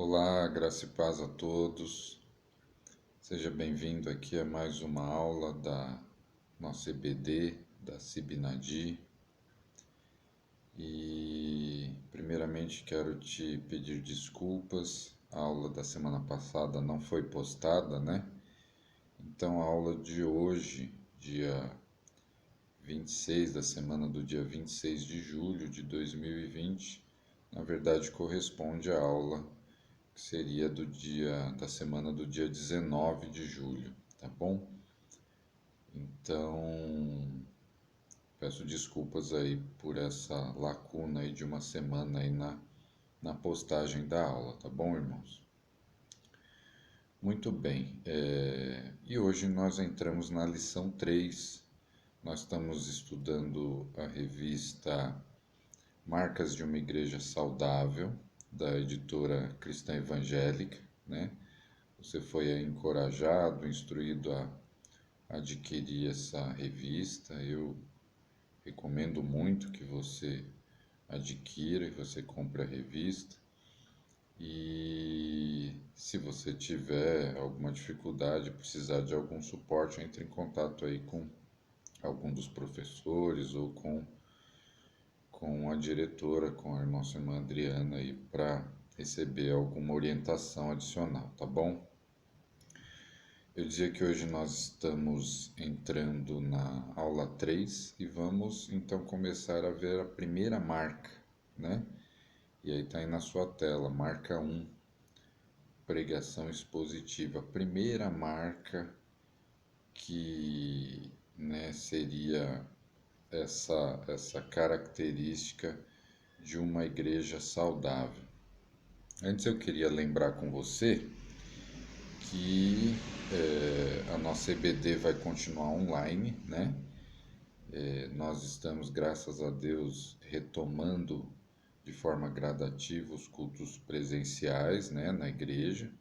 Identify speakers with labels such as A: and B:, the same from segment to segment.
A: Olá, graça e paz a todos. Seja bem-vindo aqui a mais uma aula da nossa EBD, da Sibinadi. E primeiramente quero te pedir desculpas. A aula da semana passada não foi postada, né? Então a aula de hoje, dia 26 da semana do dia 26 de julho de 2020, na verdade corresponde à aula que seria da semana do dia 19 de julho, tá bom? Então, peço desculpas aí por essa lacuna aí de uma semana aí na postagem da aula, tá bom, irmãos? Muito bem, e hoje nós entramos na lição 3. Nós estamos estudando a revista Marcas de uma Igreja Saudável, da editora Cristã Evangélica, né? Você foi encorajado, instruído a adquirir essa revista. Eu recomendo muito que você adquira e você compre a revista. E se você tiver alguma dificuldade, precisar de algum suporte, entre em contato aí com algum dos professores ou com a diretora, com a nossa irmã Adriana aí para receber alguma orientação adicional, tá bom? Eu dizia que hoje nós estamos entrando na aula 3 e vamos então começar a ver a primeira marca, né? E aí está aí na sua tela, marca 1, pregação expositiva. A primeira marca que, né, seria essa característica de uma igreja saudável. Antes eu queria lembrar com você que a nossa EBD vai continuar online, né? Nós estamos, graças a Deus, retomando de forma gradativa os cultos presenciais, né, na igreja,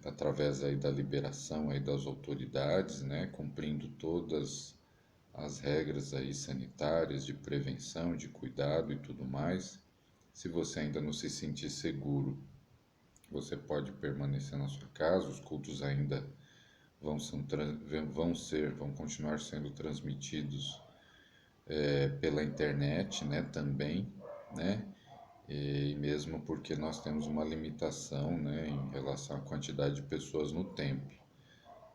A: através aí da liberação aí das autoridades, né, cumprindo todas as regras aí sanitárias de prevenção, de cuidado e tudo mais. Se você ainda não se sentir seguro, você pode permanecer na sua casa, os cultos ainda vão continuar sendo transmitidos pela internet, né, também, né, e mesmo porque nós temos uma limitação, né, em relação à quantidade de pessoas no templo,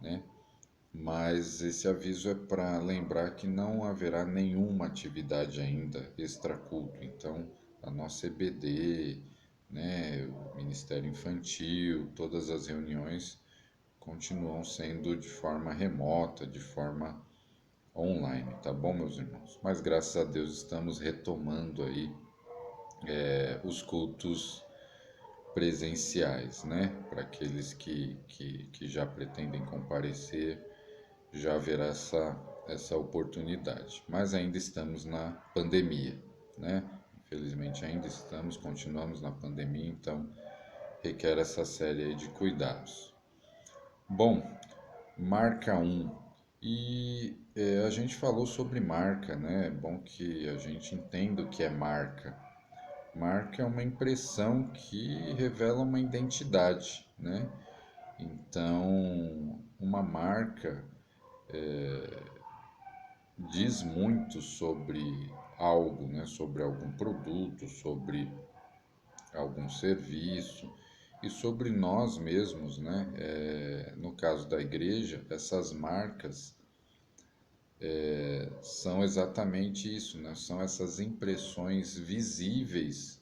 A: né, mas esse aviso é para lembrar que não haverá nenhuma atividade ainda extraculto, então a nossa EBD, né, o Ministério Infantil, todas as reuniões continuam sendo de forma remota, de forma online, tá bom, meus irmãos? Mas graças a Deus estamos retomando aí os cultos presenciais, né? Para aqueles que já pretendem comparecer, já haverá essa oportunidade. Mas ainda estamos na pandemia, né? Infelizmente ainda continuamos na pandemia, então requer essa série aí de cuidados. Bom, marca 1. E a gente falou sobre marca, né? É bom que a gente entenda o que é marca. Marca é uma impressão que revela uma identidade, né? Então, uma marca diz muito sobre algo, né? Sobre algum produto, sobre algum serviço e sobre nós mesmos, né? No caso da igreja, essas marcas são exatamente isso, né? São essas impressões visíveis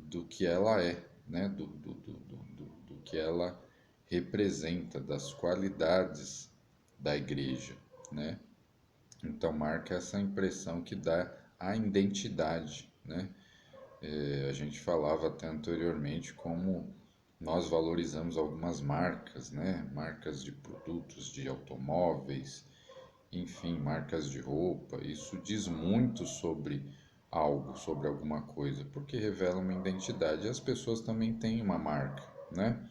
A: do que ela é, né? Do que ela representa, das qualidades da igreja, né? Então marca essa impressão que dá a identidade, né? A gente falava até anteriormente como nós valorizamos algumas marcas, né? Marcas de produtos, de automóveis, enfim, marcas de roupa. Isso diz muito sobre algo, sobre alguma coisa, porque revela uma identidade. E as pessoas também têm uma marca, né?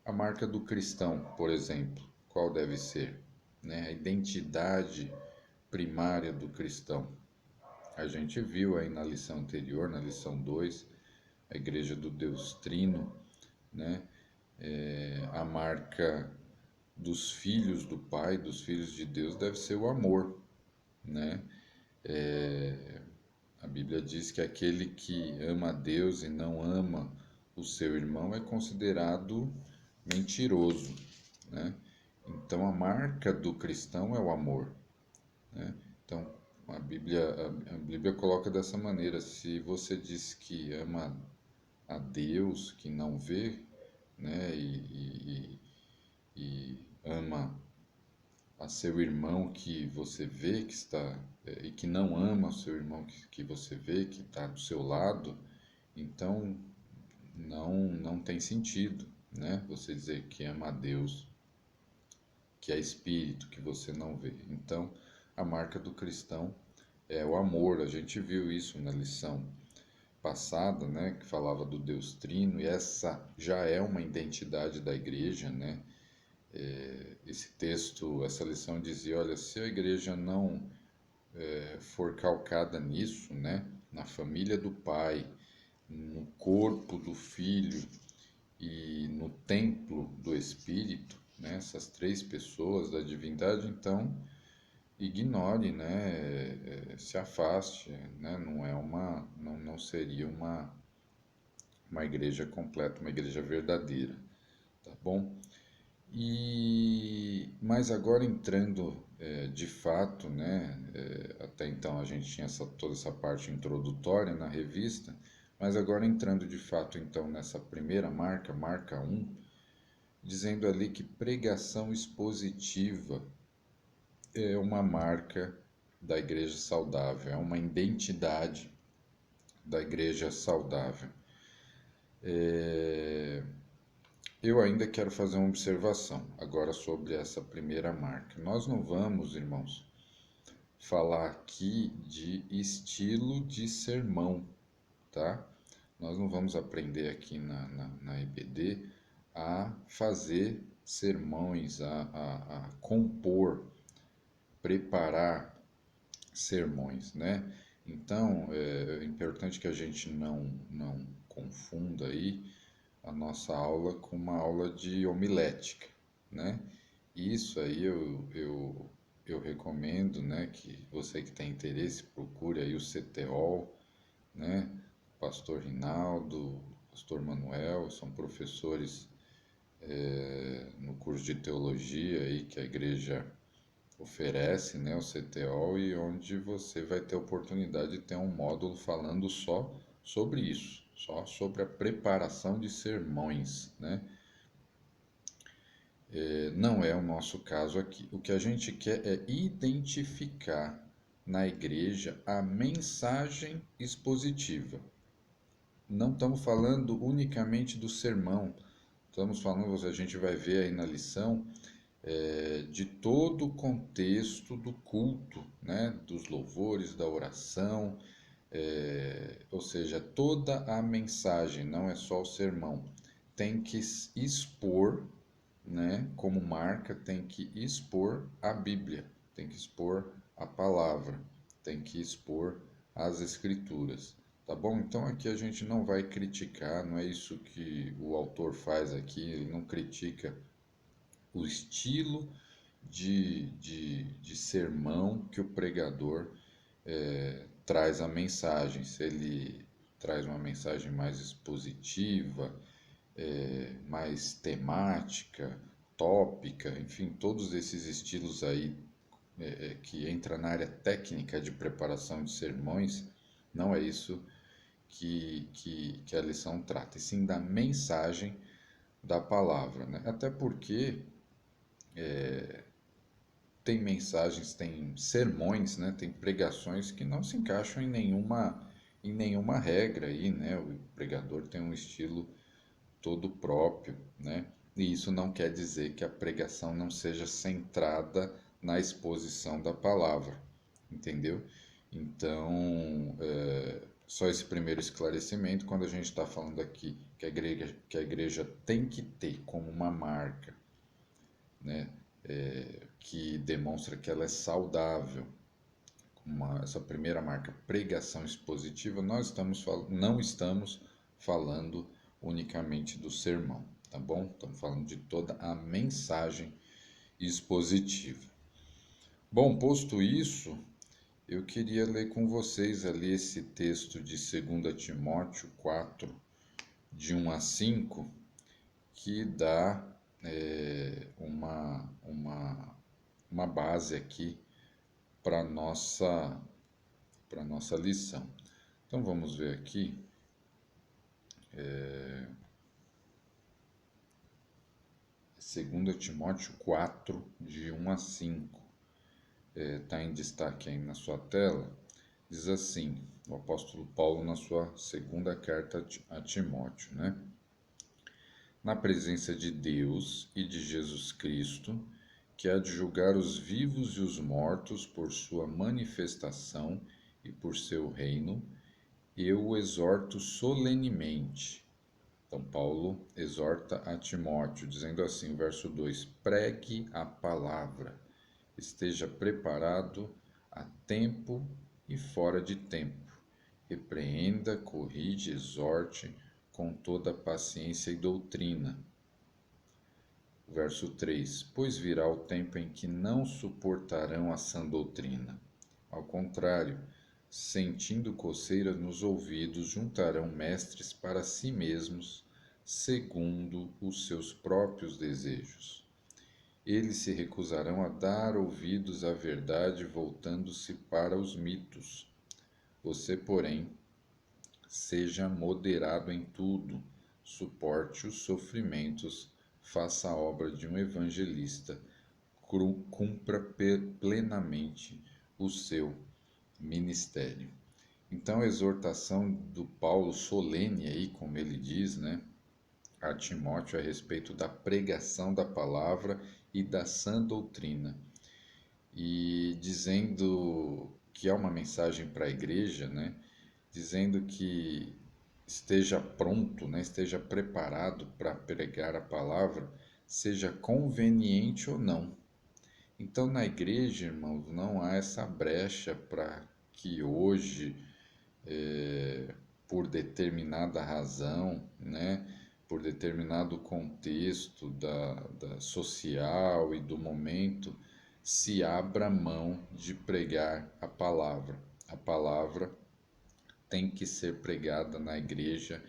A: A marca do cristão, por exemplo, qual deve ser, né? A identidade primária do cristão. A gente viu aí na lição anterior, na lição 2, a igreja do Deus Trino, né? A marca dos filhos do Pai, dos filhos de Deus, deve ser o amor, né? A Bíblia diz que aquele que ama a Deus e não ama o seu irmão é considerado mentiroso, né? Então a marca do cristão é o amor, né? Então a Bíblia coloca dessa maneira: se você diz que ama a Deus, que não vê, né, e ama a seu irmão que você vê que está e que não ama o seu irmão que você vê que está do seu lado, então não tem sentido, né? Você dizer que ama a Deus, que é espírito, que você não vê. Então, a marca do cristão é o amor. A gente viu isso na lição passada, né, que falava do Deus Trino, e essa já é uma identidade da igreja, né? Esse texto, essa lição dizia, olha, se a igreja não for calcada nisso, né, na família do Pai, no corpo do Filho e no templo do Espírito, né, essas três pessoas da divindade, então ignore, né, se afaste, né, não seria uma igreja completa, uma igreja verdadeira, tá bom? Mas agora entrando de fato, né, até então a gente tinha toda essa parte introdutória na revista, mas agora entrando de fato então nessa primeira marca, marca um, dizendo ali que pregação expositiva é uma marca da igreja saudável, é uma identidade da igreja saudável. Eu ainda quero fazer uma observação agora sobre essa primeira marca. Nós não vamos, irmãos, falar aqui de estilo de sermão, tá? Nós não vamos aprender aqui na EBD a fazer sermões, a compor, preparar sermões, né? Então, é importante que a gente não confunda aí a nossa aula com uma aula de homilética, né? Isso aí eu recomendo, né, que você que tem interesse procure aí o CTO, né? Pastor Rinaldo, Pastor Manuel, são professores no curso de teologia aí que a igreja oferece, né, o CTO, e onde você vai ter a oportunidade de ter um módulo falando só sobre isso, só sobre a preparação de sermões, né? Não é o nosso caso aqui. O que a gente quer é identificar na igreja a mensagem expositiva. Não estamos falando unicamente do sermão, estamos falando, a gente vai ver aí na lição, de todo o contexto do culto, né? Dos louvores, da oração, ou seja, toda a mensagem, não é só o sermão, tem que expor, né? Como marca, tem que expor a Bíblia, tem que expor a palavra, tem que expor as Escrituras. Tá bom? Então aqui a gente não vai criticar, não é isso que o autor faz aqui, ele não critica o estilo de sermão que o pregador traz a mensagem. Se ele traz uma mensagem mais expositiva, mais temática, tópica, enfim, todos esses estilos aí que entra na área técnica de preparação de sermões, não é isso que a lição trata, e sim da mensagem da palavra, né? Até porque tem mensagens, tem sermões, né? Tem pregações que não se encaixam em nenhuma regra aí, né? O pregador tem um estilo todo próprio, né? E isso não quer dizer que a pregação não seja centrada na exposição da palavra, entendeu? Então, só esse primeiro esclarecimento, quando a gente está falando aqui que a igreja tem que ter como uma marca, né, que demonstra que ela é saudável, essa primeira marca, pregação expositiva, não estamos falando unicamente do sermão, tá bom? Estamos falando de toda a mensagem expositiva. Bom, posto isso, eu queria ler com vocês ali esse texto de 2 Timóteo 4, de 1 a 5, que dá uma base aqui para nossa lição. Então vamos ver aqui. 2 Timóteo 4, de 1 a 5. Está em destaque aí na sua tela. Diz assim, o apóstolo Paulo na sua segunda carta a Timóteo, né? Na presença de Deus e de Jesus Cristo, que há de julgar os vivos e os mortos por sua manifestação e por seu reino, eu o exorto solenemente. Então, Paulo exorta a Timóteo, dizendo assim, verso 2: pregue a palavra, esteja preparado a tempo e fora de tempo. Repreenda, corrige, exorte com toda paciência e doutrina. Verso 3: pois virá o tempo em que não suportarão a sã doutrina. Ao contrário, sentindo coceiras nos ouvidos, juntarão mestres para si mesmos, segundo os seus próprios desejos. Eles se recusarão a dar ouvidos à verdade, voltando-se para os mitos. Você, porém, seja moderado em tudo, suporte os sofrimentos, faça a obra de um evangelista, cumpra plenamente o seu ministério. Então, a exortação do Paulo solene aí, como ele diz, né, a Timóteo a respeito da pregação da palavra e da sã doutrina, e dizendo que é uma mensagem para a igreja, né, dizendo que esteja pronto, né, esteja preparado para pregar a palavra, seja conveniente ou não. Então, na igreja, irmãos, não há essa brecha para que hoje, por determinada razão, né, por determinado contexto da social e do momento, se abra mão de pregar a palavra. A palavra tem que ser pregada na igreja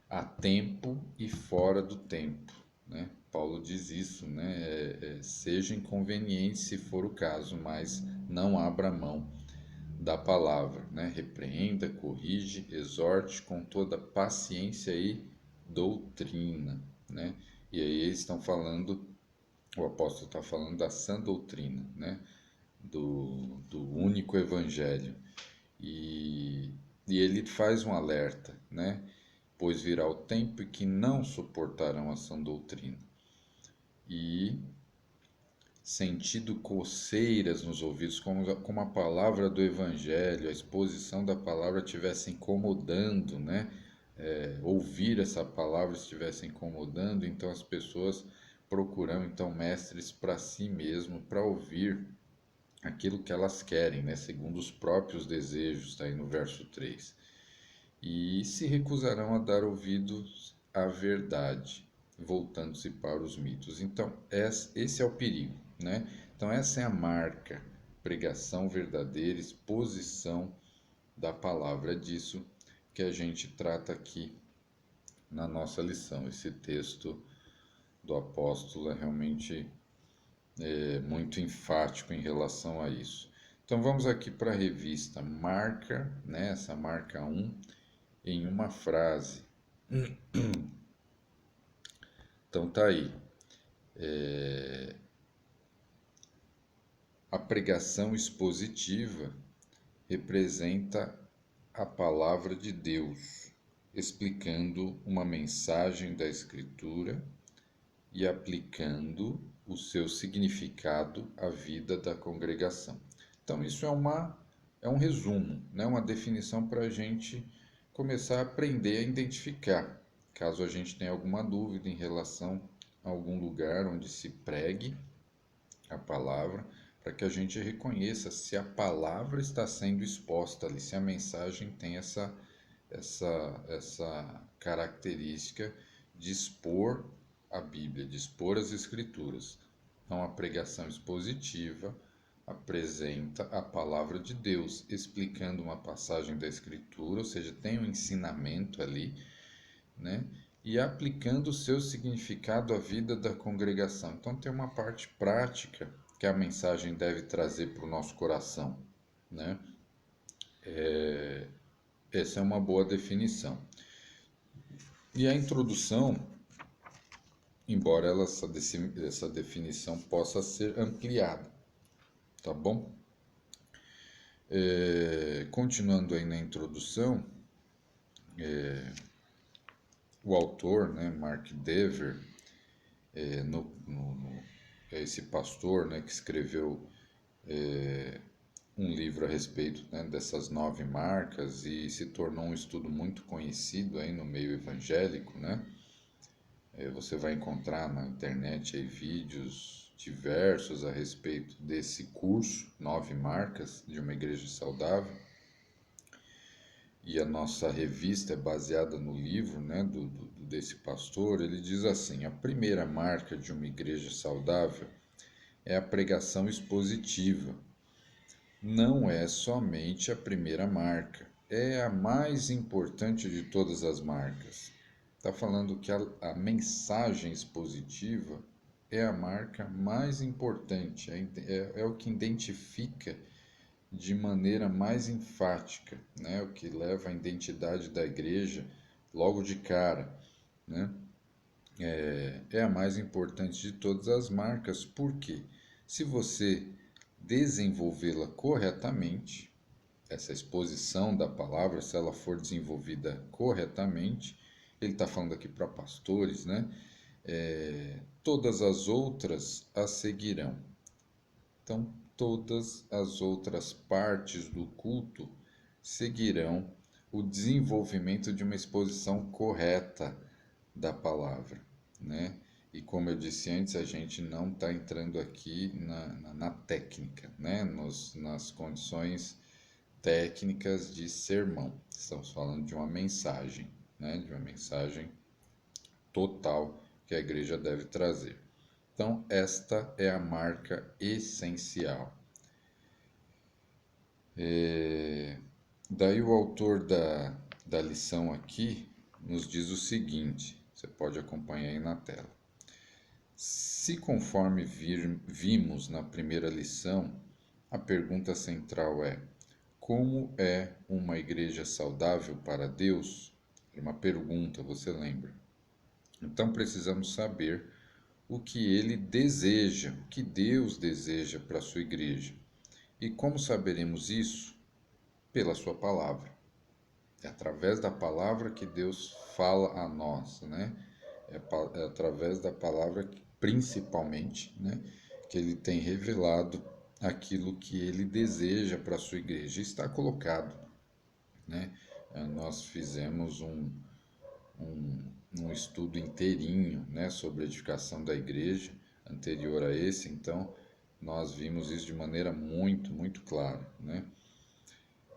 A: a tempo e fora do tempo, né? Paulo diz isso, né? Seja inconveniente se for o caso, mas não abra mão da palavra, né? Repreenda, corrige, exorte com toda paciência e doutrina, né? E aí eles estão falando, o apóstolo está falando da sã doutrina, né? Do único evangelho. E ele faz um alerta, né? Pois virá o tempo em que não suportarão a sã doutrina. E sentindo coceiras nos ouvidos, como a palavra do Evangelho, a exposição da palavra estivesse incomodando, né? Ouvir essa palavra estivesse incomodando, então as pessoas procuram então mestres para si mesmo, para ouvir aquilo que elas querem, né? Segundo os próprios desejos, está aí no verso 3. E se recusarão a dar ouvidos à verdade, voltando-se para os mitos. Então, esse é o perigo, né? Então, essa é a marca, pregação verdadeira, exposição da palavra. É disso que a gente trata aqui na nossa lição. Esse texto do apóstolo é realmente muito enfático em relação a isso. Então, vamos aqui para a revista Marca, né? Essa marca 1, em uma frase. Então tá aí. A pregação expositiva representa a palavra de Deus, explicando uma mensagem da Escritura e aplicando o seu significado à vida da congregação. Então isso é um resumo, né? Uma definição para a gente começar a aprender a identificar, caso a gente tenha alguma dúvida em relação a algum lugar onde se pregue a palavra, para que a gente reconheça se a palavra está sendo exposta ali, se a mensagem tem essa característica de expor a Bíblia, de expor as Escrituras. Então, a pregação expositiva apresenta a palavra de Deus, explicando uma passagem da Escritura, ou seja, tem um ensinamento ali, né? E aplicando o seu significado à vida da congregação. Então, tem uma parte prática que a mensagem deve trazer para o nosso coração, né? Essa é uma boa definição. E a introdução, embora essa definição possa ser ampliada, tá bom? Continuando aí na introdução, o autor, né, Mark Dever, é esse pastor, né, que escreveu um livro a respeito, né, dessas 9 marcas e se tornou um estudo muito conhecido aí no meio evangélico, né? Você vai encontrar na internet aí vídeos diversos a respeito desse curso, 9 marcas de uma igreja saudável. E a nossa revista é baseada no livro, né, desse pastor. Ele diz assim: a primeira marca de uma igreja saudável é a pregação expositiva. Não é somente a primeira marca, é a mais importante de todas as marcas. Está falando que a mensagem expositiva é a marca mais importante, é o que identifica de maneira mais enfática, né? O que leva à identidade da igreja logo de cara, né? É a mais importante de todas as marcas, porque se você desenvolvê-la corretamente, essa exposição da palavra, se ela for desenvolvida corretamente, ele está falando aqui para pastores, né? Todas as outras a seguirão. Então, todas as outras partes do culto seguirão o desenvolvimento de uma exposição correta da palavra, né? E como eu disse antes, a gente não está entrando aqui na técnica, né? Nas condições técnicas de sermão. Estamos falando de uma mensagem, né? De uma mensagem total que a igreja deve trazer. Então, esta é a marca essencial. Daí o autor da lição aqui nos diz o seguinte, você pode acompanhar aí na tela. Se conforme vimos na primeira lição, a pergunta central é: como é uma igreja saudável para Deus? É uma pergunta, você lembra? Então precisamos saber o que ele deseja, o que Deus deseja para a sua igreja. E como saberemos isso? Pela sua palavra. É através da palavra que Deus fala a nós, né? É através da palavra, principalmente, né, que ele tem revelado aquilo que ele deseja para a sua igreja. Está colocado, né? Nós fizemos um estudo inteirinho, né, sobre a edificação da igreja, anterior a esse, então nós vimos isso de maneira muito clara, né?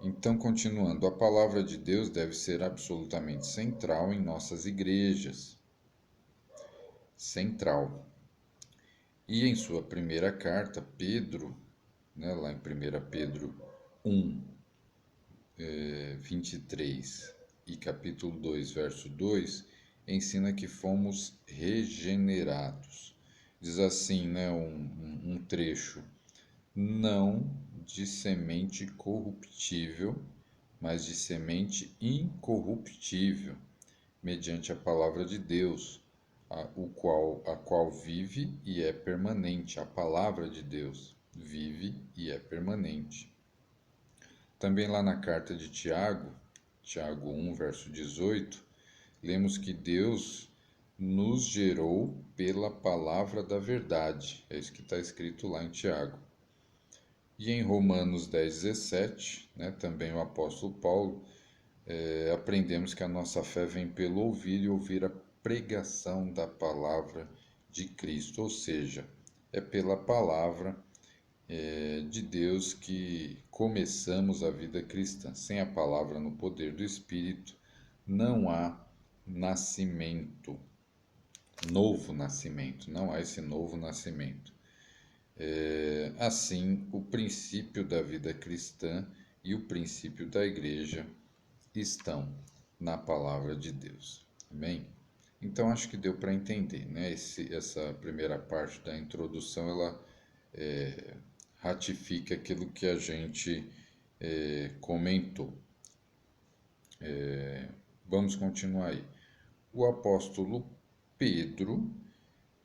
A: Então, continuando, a palavra de Deus deve ser absolutamente central em nossas igrejas. Central. E em sua primeira carta, Pedro, né, lá em 1 Pedro 1, 23 e capítulo 2, verso 2, ensina que fomos regenerados. Diz assim, né, um trecho: não de semente corruptível, mas de semente incorruptível, mediante a palavra de Deus, a qual vive e é permanente. A palavra de Deus vive e é permanente. Também lá na carta de Tiago, Tiago 1, verso 18, lemos que Deus nos gerou pela palavra da verdade. É isso que está escrito lá em Tiago. E em Romanos 10, 17, né, também o apóstolo Paulo, aprendemos que a nossa fé vem pelo ouvir e ouvir a pregação da palavra de Cristo, ou seja, é pela palavra de Deus que começamos a vida cristã. Sem a palavra no poder do Espírito, não há nascimento, novo nascimento, não há esse novo nascimento. Assim, o princípio da vida cristã e o princípio da igreja estão na palavra de Deus. Amém? Então, acho que deu para entender, né? Essa primeira parte da introdução, ela ratifica aquilo que a gente comentou. Vamos continuar aí. O apóstolo Pedro,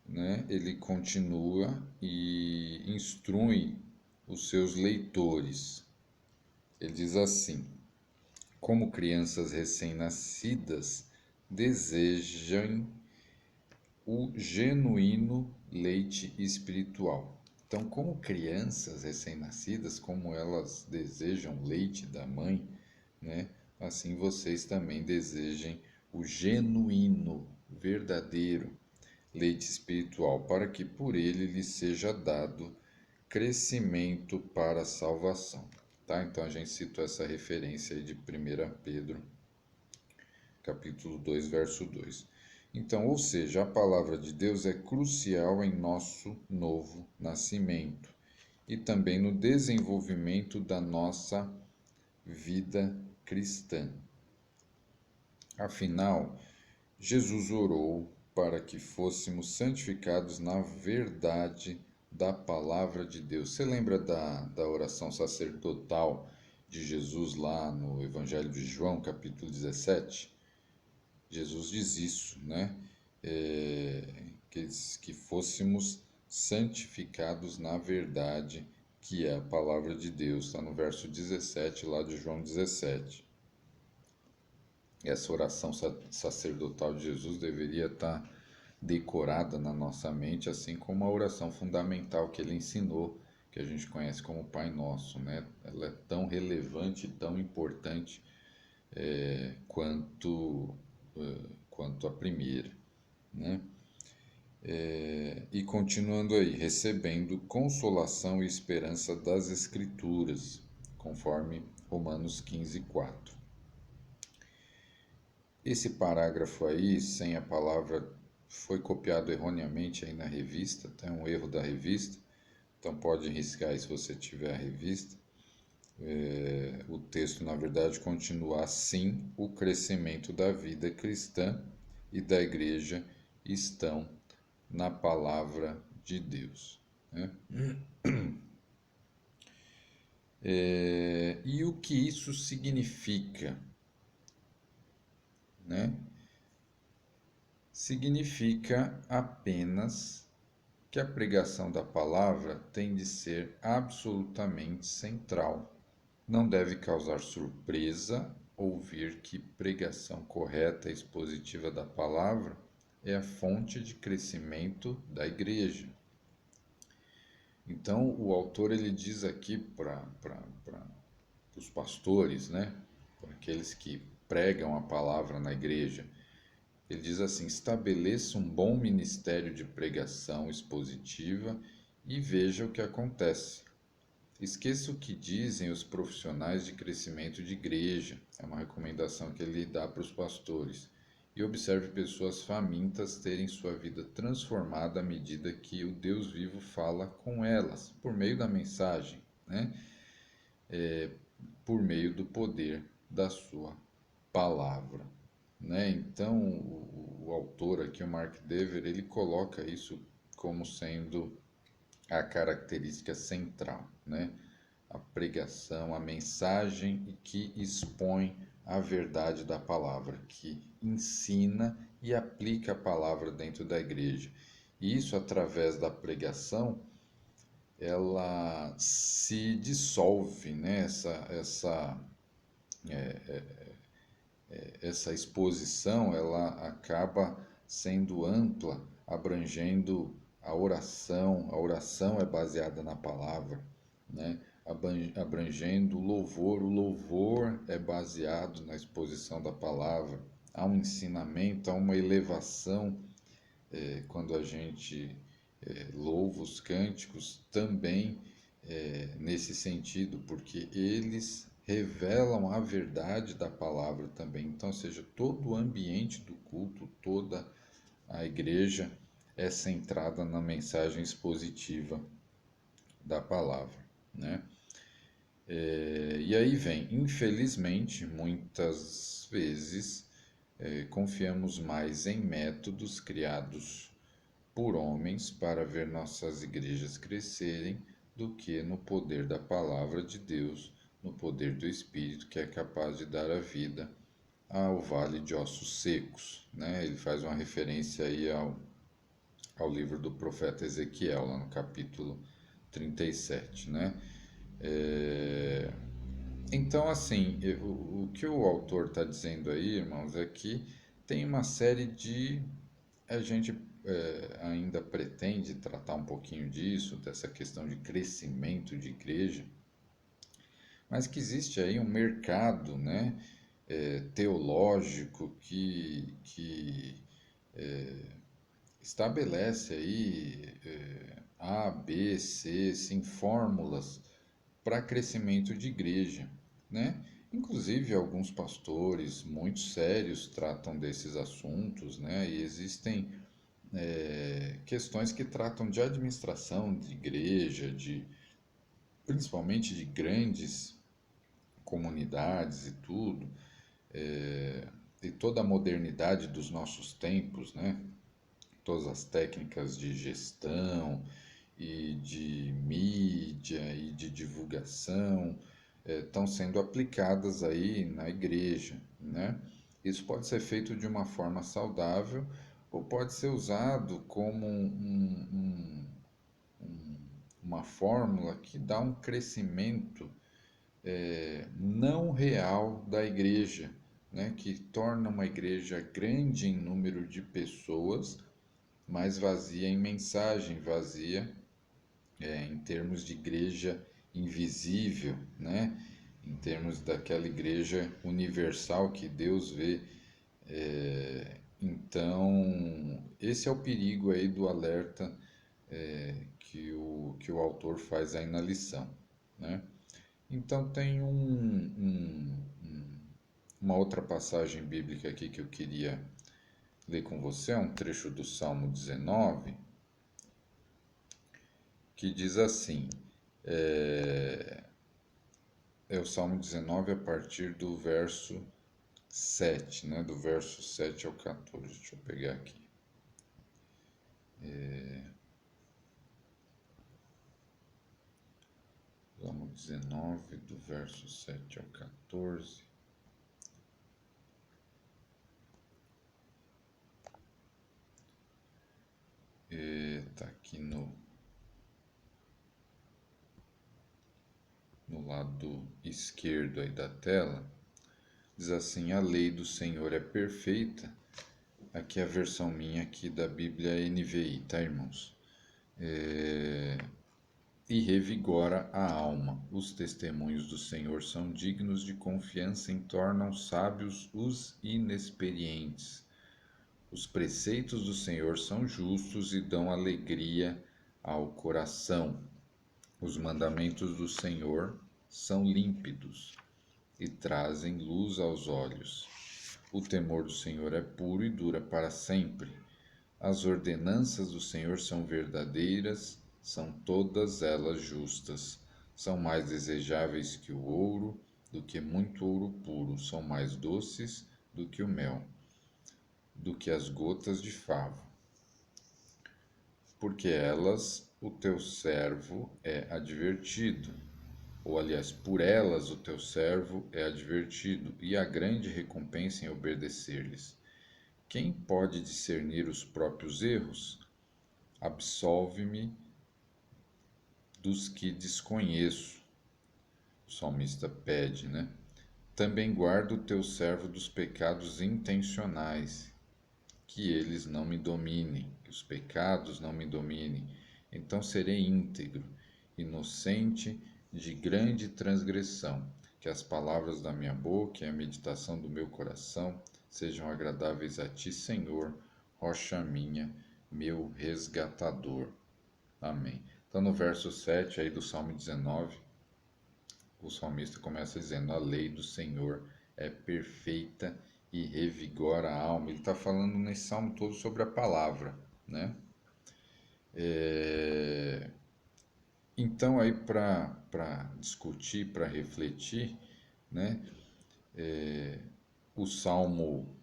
A: né, ele continua e instrui os seus leitores. Ele diz assim: como crianças recém-nascidas, desejam o genuíno leite espiritual. Então, como crianças recém-nascidas, como elas desejam leite da mãe, né? Assim vocês também desejem o genuíno, verdadeiro leite espiritual, para que por ele lhes seja dado crescimento para a salvação. Tá? Então a gente citou essa referência aí de 1 Pedro, capítulo 2, verso 2. Então, ou seja, a palavra de Deus é crucial em nosso novo nascimento e também no desenvolvimento da nossa vida cristã. Afinal, Jesus orou para que fôssemos santificados na verdade da palavra de Deus. Você lembra da oração sacerdotal de Jesus lá no Evangelho de João, capítulo 17? Jesus diz isso, né? Que fôssemos santificados na verdade, que é a palavra de Deus. Está no verso 17 lá de João 17. Essa oração sacerdotal de Jesus deveria estar decorada na nossa mente, assim como a oração fundamental que ele ensinou, que a gente conhece como Pai Nosso, né? Ela é tão relevante, tão importante quanto a primeira, né? E continuando aí, recebendo consolação e esperança das Escrituras, conforme Romanos 15:4. Esse parágrafo aí, sem a palavra, foi copiado erroneamente aí na revista, tem um erro da revista, então pode riscar aí se você tiver a revista. O texto, na verdade, continua assim: o crescimento da vida cristã e da igreja estão na palavra de Deus, né? E o que isso significa, né? Significa apenas que a pregação da palavra tem de ser absolutamente central. Não deve causar surpresa ouvir que pregação correta e expositiva da palavra é a fonte de crescimento da igreja. Então, o autor ele diz aqui para os pastores, né, para aqueles que pregam a palavra na igreja, ele diz assim: estabeleça um bom ministério de pregação expositiva e veja o que acontece. Esqueça o que dizem os profissionais de crescimento de igreja, é uma recomendação que ele dá para os pastores. E observe pessoas famintas terem sua vida transformada à medida que o Deus vivo fala com elas, por meio da mensagem, né? Por meio do poder da sua palavra, né? Então, o autor aqui, o Mark Dever, ele coloca isso como sendo a característica central, né? A pregação, a mensagem que expõe a verdade da palavra, que ensina e aplica a palavra dentro da igreja. E isso, através da pregação, ela se dissolve, né? Essa exposição, ela acaba sendo ampla, abrangendo a oração é baseada na palavra, né? Abrangendo o louvor é baseado na exposição da palavra, há um ensinamento, há uma elevação, quando a gente louva os cânticos, também nesse sentido, porque eles revelam a verdade da palavra também. Então, ou seja, todo o ambiente do culto, toda a igreja é centrada na mensagem expositiva da palavra, né? E aí vem, infelizmente, muitas vezes confiamos mais em métodos criados por homens para ver nossas igrejas crescerem do que no poder da palavra de Deus, no poder do Espírito que é capaz de dar a vida ao vale de ossos secos, né? Ele faz uma referência aí ao livro do profeta Ezequiel, lá no capítulo 37, né? É, Então, assim, o que o autor está dizendo aí, irmãos, é que tem uma série de. A gente ainda pretende tratar um pouquinho disso, dessa questão de crescimento de igreja, mas que existe aí um mercado, né, teológico que estabelece aí A, B, C, sim, fórmulas para crescimento de igreja, né? Inclusive alguns pastores muito sérios tratam desses assuntos, né? E existem questões que tratam de administração de igreja, principalmente de grandes comunidades e tudo, e toda a modernidade dos nossos tempos, né? Todas as técnicas de gestão e de mídia e de divulgação estão sendo aplicadas aí na igreja, né? Isso pode ser feito de uma forma saudável ou pode ser usado como uma fórmula que dá um crescimento não real da igreja, né? Que torna uma igreja grande em número de pessoas, mas vazia em mensagem, vazia em termos de igreja invisível, né? Em termos daquela igreja universal que Deus vê. Então, esse é o perigo aí do alerta que o autor faz aí na lição, né? Então, tem uma outra passagem bíblica aqui que eu queria ler com você, é um trecho do Salmo 19, que diz assim, é o Salmo 19 a partir do verso 7, né? Do verso 7 ao 14. Deixa eu pegar aqui. Salmo 19, do verso 7 ao 14. Está aqui no lado esquerdo aí da tela. Diz assim: a lei do Senhor é perfeita. Aqui é a versão minha aqui da Bíblia NVI, tá, irmãos? E revigora a alma. Os testemunhos do Senhor são dignos de confiança e tornam sábios os inexperientes. Os preceitos do Senhor são justos e dão alegria ao coração. Os mandamentos do Senhor são límpidos e trazem luz aos olhos. O temor do Senhor é puro e dura para sempre. As ordenanças do Senhor são verdadeiras, são todas elas justas. São mais desejáveis que o ouro, do que muito ouro puro, são mais doces do que o mel, do que as gotas de favo. Porque elas o teu servo é advertido, ou aliás, por elas o teu servo é advertido, e há grande recompensa em obedecer-lhes. Quem pode discernir os próprios erros? Absolve-me dos que desconheço. O salmista pede, né? Também guarda o teu servo dos pecados intencionais, que eles não me dominem, que os pecados não me dominem. Então serei íntegro, inocente de grande transgressão. Que as palavras da minha boca e a meditação do meu coração sejam agradáveis a ti, Senhor, rocha minha, meu resgatador. Amém. Então, no verso 7 aí do Salmo 19, o salmista começa dizendo: a lei do Senhor é perfeita e revigora a alma. Ele está falando nesse salmo todo sobre a palavra, né? É, Então, aí para discutir, para refletir, né? O Salmo,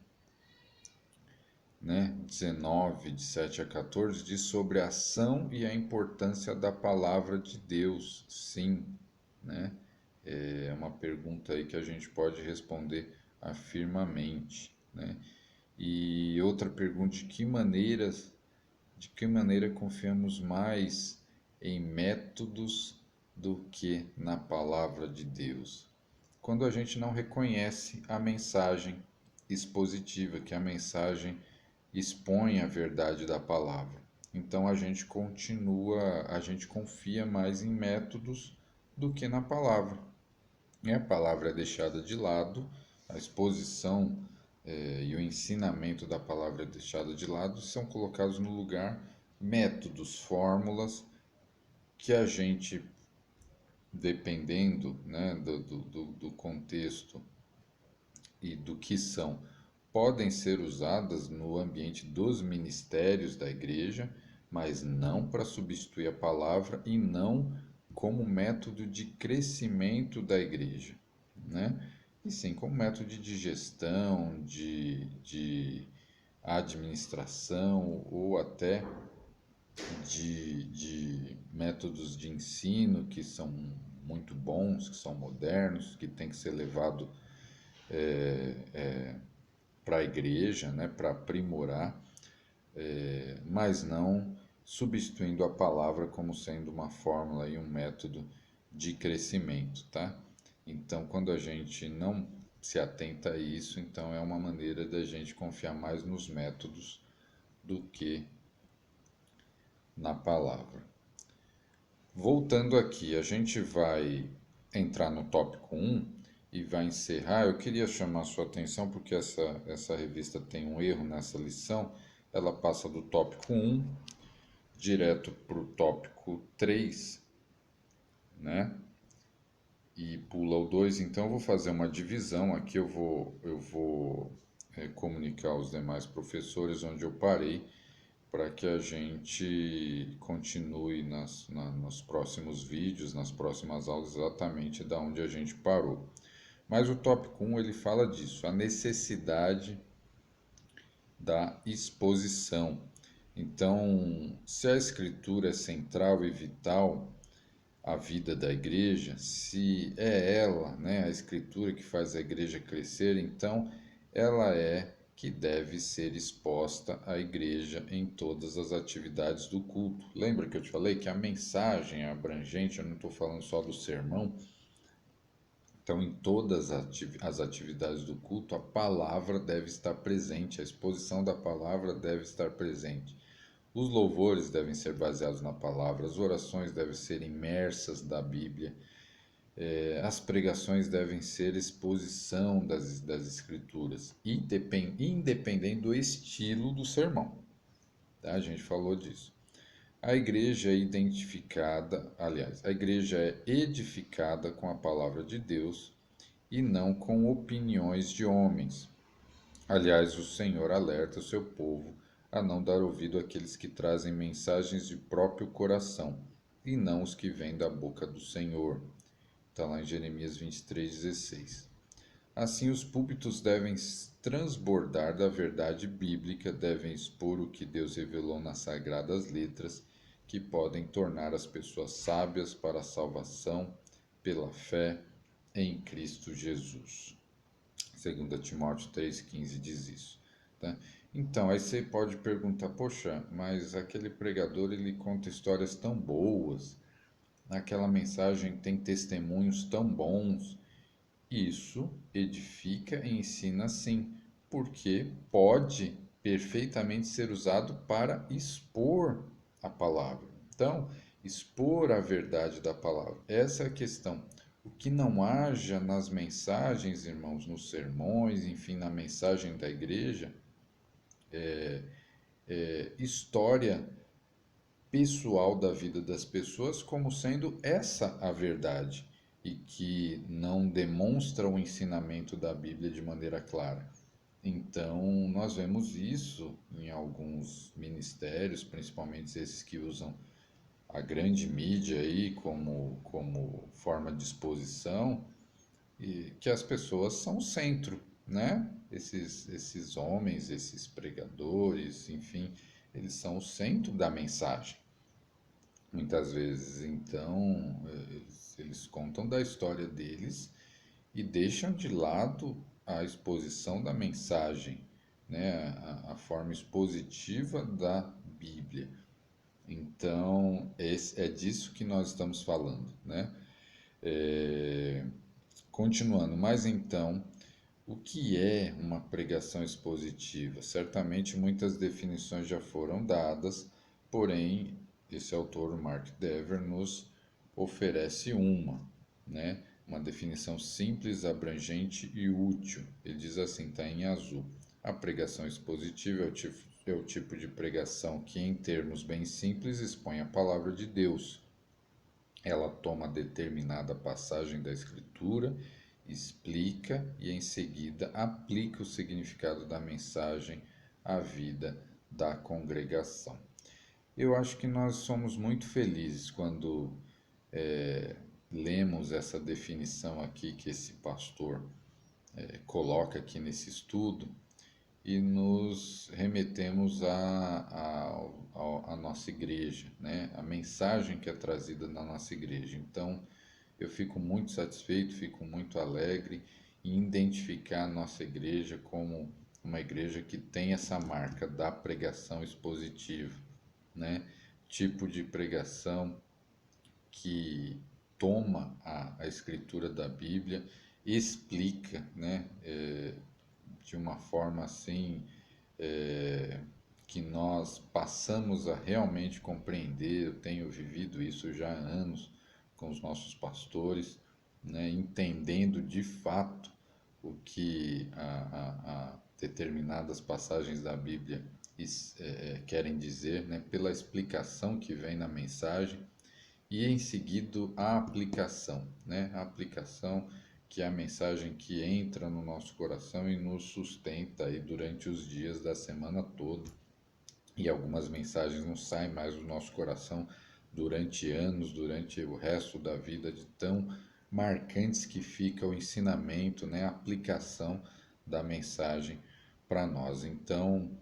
A: né, 19, de 7 a 14, diz sobre a ação e a importância da palavra de Deus. Sim, né? É uma pergunta aí que a gente pode responder afirmamente, né? E outra pergunta, de que maneira confiamos mais em métodos do que na palavra de Deus? Quando a gente não reconhece a mensagem expositiva, que a mensagem expõe a verdade da palavra. Então a gente confia mais em métodos do que na palavra. E a palavra é deixada de lado, a exposição e o ensinamento da palavra é deixada de lado, são colocados no lugar métodos, fórmulas que a gente, dependendo, né, do contexto e do que são, podem ser usadas no ambiente dos ministérios da igreja, mas não para substituir a palavra e não como método de crescimento da igreja, né? E sim como método de gestão, de administração ou até de métodos de ensino que são muito bons, que são modernos, que tem que ser levado para a igreja, né, para aprimorar, mas não substituindo a palavra como sendo uma fórmula e um método de crescimento, tá? Então, quando a gente não se atenta a isso, então é uma maneira da gente confiar mais nos métodos do que na palavra. Voltando aqui, a gente vai entrar no tópico um e vai encerrar. Eu queria chamar a sua atenção porque essa revista tem um erro nessa lição. Ela passa do tópico um direto para o tópico 3, né? E pula o 2. Então eu vou fazer uma divisão aqui. Eu vou comunicar aos demais professores onde eu parei, para que a gente continue nos próximos vídeos, nas próximas aulas, exatamente da onde a gente parou. Mas o tópico 1 ele fala disso, a necessidade da exposição. Então, se a escritura é central e vital à vida da igreja, se é ela, né, a escritura que faz a igreja crescer, então ela é que deve ser exposta à igreja em todas as atividades do culto. Lembra que eu te falei que a mensagem é abrangente, eu não estou falando só do sermão. Então, em todas as atividades do culto, a palavra deve estar presente, a exposição da palavra deve estar presente. Os louvores devem ser baseados na palavra, as orações devem ser imersas da Bíblia, as pregações devem ser exposição das Escrituras, independente do estilo do sermão. Tá? A gente falou disso. A igreja é identificada, aliás, a igreja é edificada com a palavra de Deus e não com opiniões de homens. Aliás, o Senhor alerta o seu povo a não dar ouvido àqueles que trazem mensagens de próprio coração, e não os que vêm da boca do Senhor. Está lá em Jeremias 23:16. Assim, os púlpitos devem transbordar da verdade bíblica, devem expor o que Deus revelou nas sagradas letras, que podem tornar as pessoas sábias para a salvação pela fé em Cristo Jesus. 2 Timóteo 3,15 diz isso. Tá? Então, aí você pode perguntar, poxa, mas aquele pregador ele conta histórias tão boas, aquela mensagem tem testemunhos tão bons. Isso edifica e ensina sim, porque pode perfeitamente ser usado para expor a palavra. Então, expor a verdade da palavra. Essa é a questão. O que não haja nas mensagens, irmãos, nos sermões, enfim, na mensagem da igreja, é história pessoal da vida das pessoas como sendo essa a verdade. e que não demonstra o ensinamento da Bíblia de maneira clara. Então, nós vemos isso em alguns ministérios, principalmente esses que usam a grande mídia aí como forma de exposição, e que as pessoas são o centro, né? Esses homens, esses pregadores, enfim, eles são o centro da mensagem, muitas vezes. Então, eles contam da história deles e deixam de lado a exposição da mensagem, né? A forma expositiva da Bíblia. Então, é disso que nós estamos falando, né? É, Continuando, mas então, o que é uma pregação expositiva? Certamente muitas definições já foram dadas, porém, esse autor, Mark Dever, nos oferece uma, né? Uma definição simples, abrangente e útil. Ele diz assim, está em azul. A pregação expositiva é o tipo de pregação que, em termos bem simples, expõe a palavra de Deus. Ela toma determinada passagem da Escritura, explica e, em seguida, aplica o significado da mensagem à vida da congregação. Eu acho que nós somos muito felizes quando lemos essa definição aqui que esse pastor coloca aqui nesse estudo e nos remetemos à nossa igreja, né? A mensagem que é trazida na nossa igreja. Então, eu fico muito satisfeito, fico muito alegre em identificar a nossa igreja como uma igreja que tem essa marca da pregação expositiva, né? Tipo de pregação que toma a escritura da Bíblia, explica, né? De uma forma assim que nós passamos a realmente compreender. Eu tenho vivido isso já há anos com os nossos pastores, né, entendendo de fato o que a determinadas passagens da Bíblia querem dizer, né, pela explicação que vem na mensagem e em seguida a aplicação, né, a aplicação que é a mensagem que entra no nosso coração e nos sustenta aí durante os dias da semana toda. E algumas mensagens não saem mais do nosso coração durante anos, durante o resto da vida, de tão marcantes que fica o ensinamento, né, a aplicação da mensagem para nós. Então,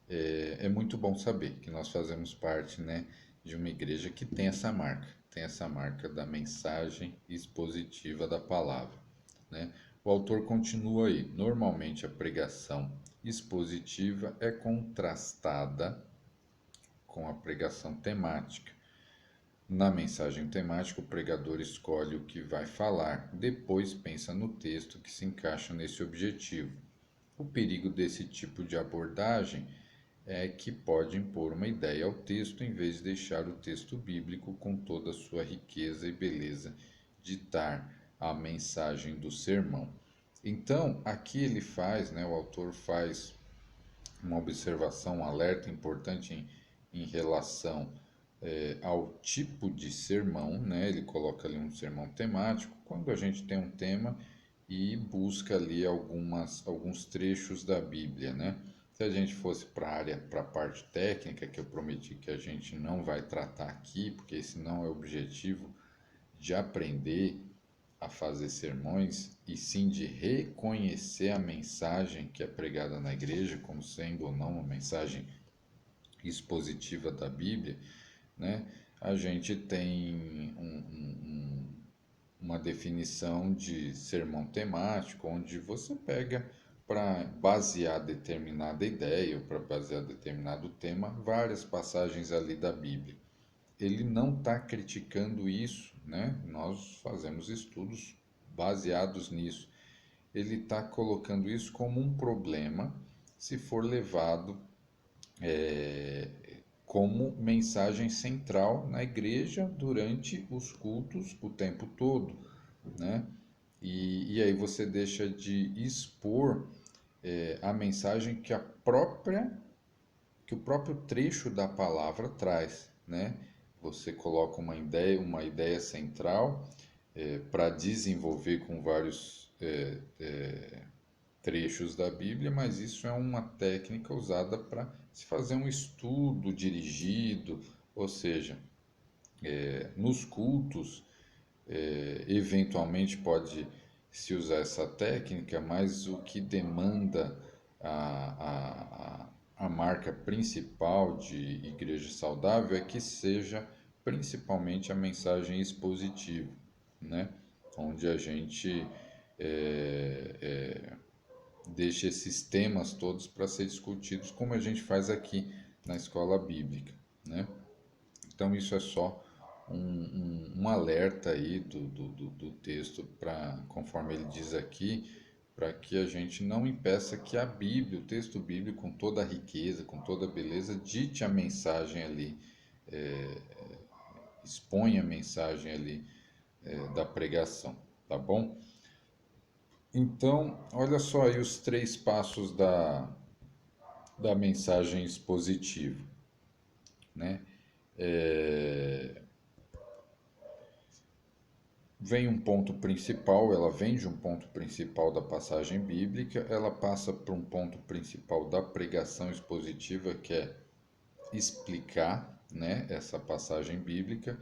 A: é muito bom saber que nós fazemos parte, né, de uma igreja que tem essa marca da mensagem expositiva da palavra, né? O autor continua aí. Normalmente a pregação expositiva é contrastada com a pregação temática. Na mensagem temática, o pregador escolhe o que vai falar, depois pensa no texto que se encaixa nesse objetivo. O perigo desse tipo de abordagem é que pode impor uma ideia ao texto em vez de deixar o texto bíblico com toda a sua riqueza e beleza ditar a mensagem do sermão. Então, aqui ele faz, né, o autor faz uma observação, um alerta importante em relação ao tipo de sermão, né? Ele coloca ali um sermão temático, quando a gente tem um tema e busca ali alguns trechos da Bíblia, né? Se a gente fosse para a parte técnica, que eu prometi que a gente não vai tratar aqui, porque esse não é o objetivo de aprender a fazer sermões, e sim de reconhecer a mensagem que é pregada na igreja, como sendo ou não uma mensagem expositiva da Bíblia, né? A gente tem uma definição de sermão temático, onde você pega para basear determinada ideia ou para basear determinado tema várias passagens ali da Bíblia. Ele não está criticando isso, né? Nós fazemos estudos baseados nisso. Ele está colocando isso como um problema se for levado como mensagem central na igreja durante os cultos o tempo todo, né? E aí você deixa de expor a mensagem que o próprio trecho da palavra traz, né? Você coloca uma ideia central, para desenvolver com vários trechos da Bíblia, mas isso é uma técnica usada para se fazer um estudo dirigido, ou seja, nos cultos, eventualmente pode se usar essa técnica, mas o que demanda a marca principal de igreja saudável é que seja principalmente a mensagem expositiva, né? Onde a gente é, é, deixa esses temas todos para ser discutidos, como a gente faz aqui na escola bíblica, né? Então, isso é só um alerta aí do texto, conforme ele diz aqui, para que a gente não impeça que a Bíblia, o texto bíblico, com toda a riqueza, com toda a beleza, dite a mensagem ali, exponha a mensagem ali da pregação, tá bom? Então, olha só aí os 3 passos da mensagem expositiva, né? É, Vem um ponto principal, ela vem de um ponto principal da passagem bíblica, ela passa para um ponto principal da pregação expositiva, que é explicar, né, essa passagem bíblica,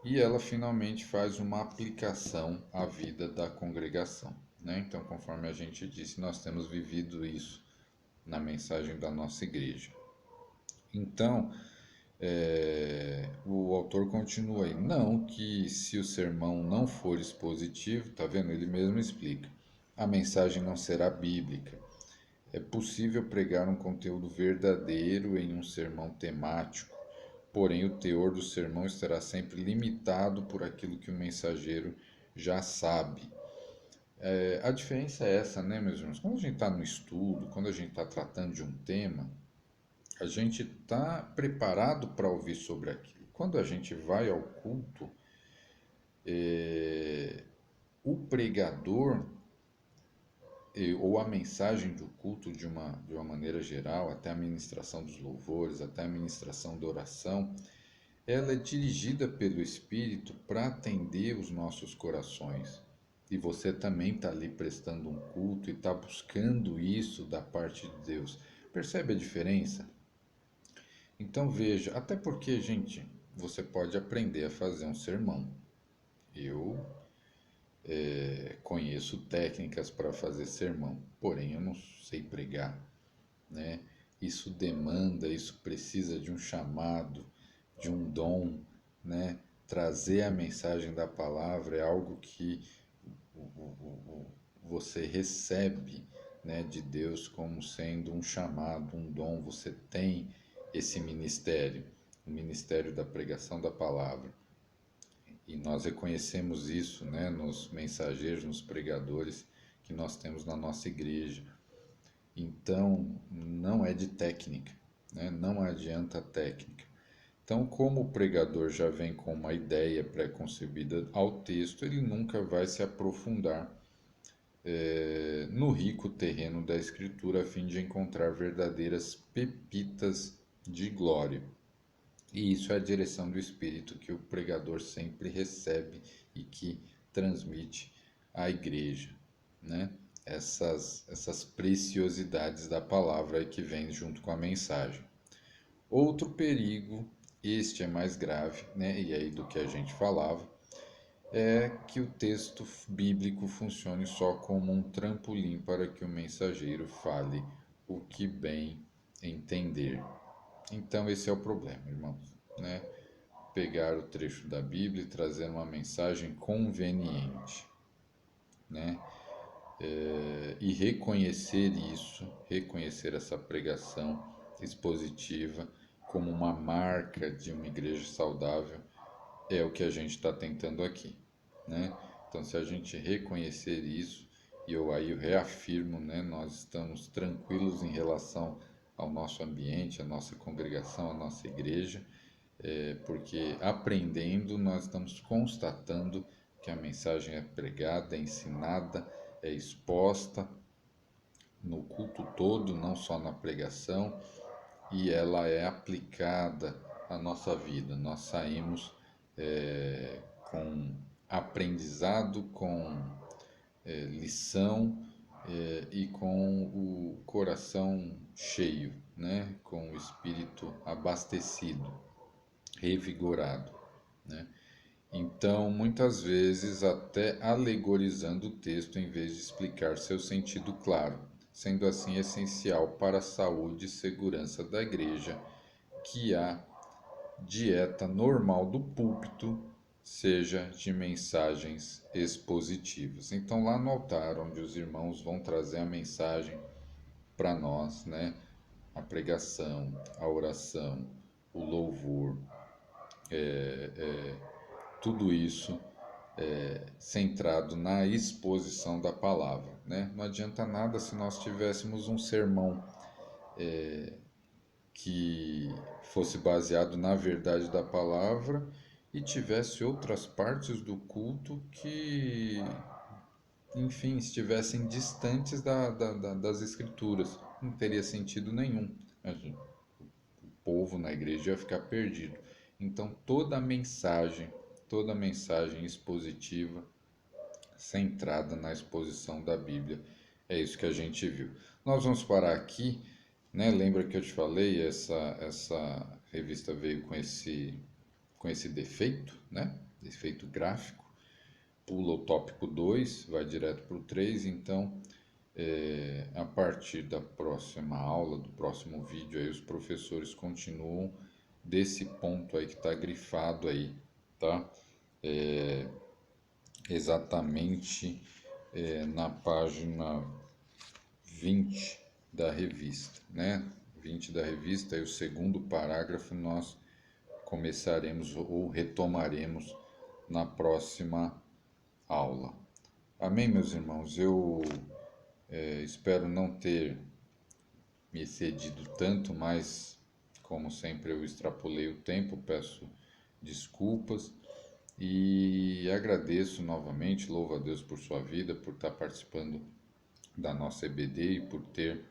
A: e ela finalmente faz uma aplicação à vida da congregação, né? Então, conforme a gente disse, nós temos vivido isso na mensagem da nossa igreja. Então, o autor continua aí, não que se o sermão não for expositivo, tá vendo? Ele mesmo explica, a mensagem não será bíblica. É possível pregar um conteúdo verdadeiro em um sermão temático, porém o teor do sermão estará sempre limitado por aquilo que o mensageiro já sabe. A diferença é essa, né, meus irmãos? Quando a gente está no estudo, quando a gente está tratando de um tema, a gente está preparado para ouvir sobre aquilo. Quando a gente vai ao culto, o pregador ou a mensagem do culto de uma maneira geral, até a ministração dos louvores, até a ministração da oração, ela é dirigida pelo Espírito para atender os nossos corações. E você também está ali prestando um culto e está buscando isso da parte de Deus. Percebe a diferença? Então veja, até porque, gente, você pode aprender a fazer um sermão. Eu conheço técnicas para fazer sermão, porém eu não sei pregar, né? Isso demanda, isso precisa de um chamado, de um dom, né? Trazer a mensagem da palavra é algo que você recebe, né, de Deus como sendo um chamado, um dom. Você tem esse ministério, o ministério da pregação da palavra. E nós reconhecemos isso, né, nos mensageiros, nos pregadores que nós temos na nossa igreja. Então, não é de técnica, né? Não adianta técnica. Então, como o pregador já vem com uma ideia pré-concebida ao texto, ele nunca vai se aprofundar no rico terreno da Escritura a fim de encontrar verdadeiras pepitas de glória. E isso é a direção do Espírito que o pregador sempre recebe e que transmite à igreja, né? Essas preciosidades da palavra que vem junto com a mensagem. Outro perigo, este é mais grave, né? E aí do que a gente falava, é que o texto bíblico funcione só como um trampolim para que o mensageiro fale o que bem entender. Então esse é o problema, irmãos, né? Pegar o trecho da Bíblia e trazer uma mensagem conveniente, né? E reconhecer isso, reconhecer essa pregação expositiva como uma marca de uma igreja saudável é o que a gente está tentando aqui, né? Então, se a gente reconhecer isso, e eu aí reafirmo, né, nós estamos tranquilos em relação ao nosso ambiente, à nossa congregação, à nossa igreja, porque aprendendo nós estamos constatando que a mensagem é pregada, é ensinada, é exposta no culto todo, não só na pregação, e ela é aplicada à nossa vida. Nós saímos com aprendizado, com lição e com o coração cheio, né? Com o espírito abastecido, revigorado, né? Então, muitas vezes, até alegorizando o texto em vez de explicar seu sentido claro, sendo assim essencial para a saúde e segurança da igreja que a dieta normal do púlpito seja de mensagens expositivas. Então, lá no altar, onde os irmãos vão trazer a mensagem para nós, né? A pregação, a oração, o louvor, tudo isso centrado na exposição da palavra, né? Não adianta nada se nós tivéssemos um sermão que fosse baseado na verdade da palavra e tivesse outras partes do culto que, enfim, estivessem distantes das escrituras. Não teria sentido nenhum. O povo na igreja ia ficar perdido. Então, toda mensagem expositiva, centrada na exposição da Bíblia. É isso que a gente viu. Nós vamos parar aqui, né? Lembra que eu te falei, essa revista veio com esse defeito, né? Defeito gráfico. Pula o tópico 2, vai direto para o 3, então a partir da próxima aula, do próximo vídeo, aí os professores continuam desse ponto aí que está grifado aí, tá? Exatamente na página 20 da revista, né? 20 da revista, e o segundo parágrafo nós começaremos ou retomaremos na próxima aula. Amém, meus irmãos? Eu espero não ter me excedido tanto, mas como sempre eu extrapolei o tempo, peço desculpas e agradeço novamente, louvo a Deus por sua vida, por estar participando da nossa EBD e por ter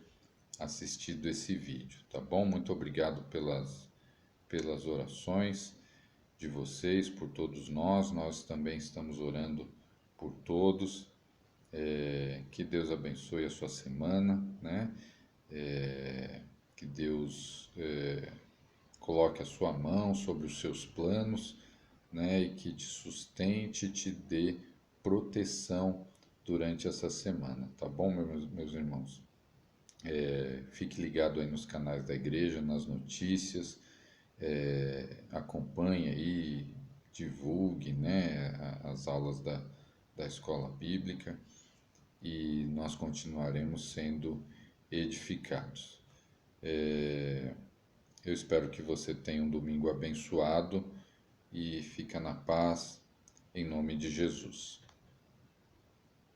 A: assistido esse vídeo, tá bom? Muito obrigado pelas orações de vocês, por todos nós também estamos orando por todos, que Deus abençoe a sua semana, né? Que Deus coloque a sua mão sobre os seus planos, né? E que te sustente, te dê proteção durante essa semana, tá bom, meus irmãos? Fique ligado aí nos canais da igreja, nas notícias, acompanhe aí, divulgue, né, as aulas da escola bíblica e nós continuaremos sendo edificados. Eu espero que você tenha um domingo abençoado e fica na paz, em nome de Jesus.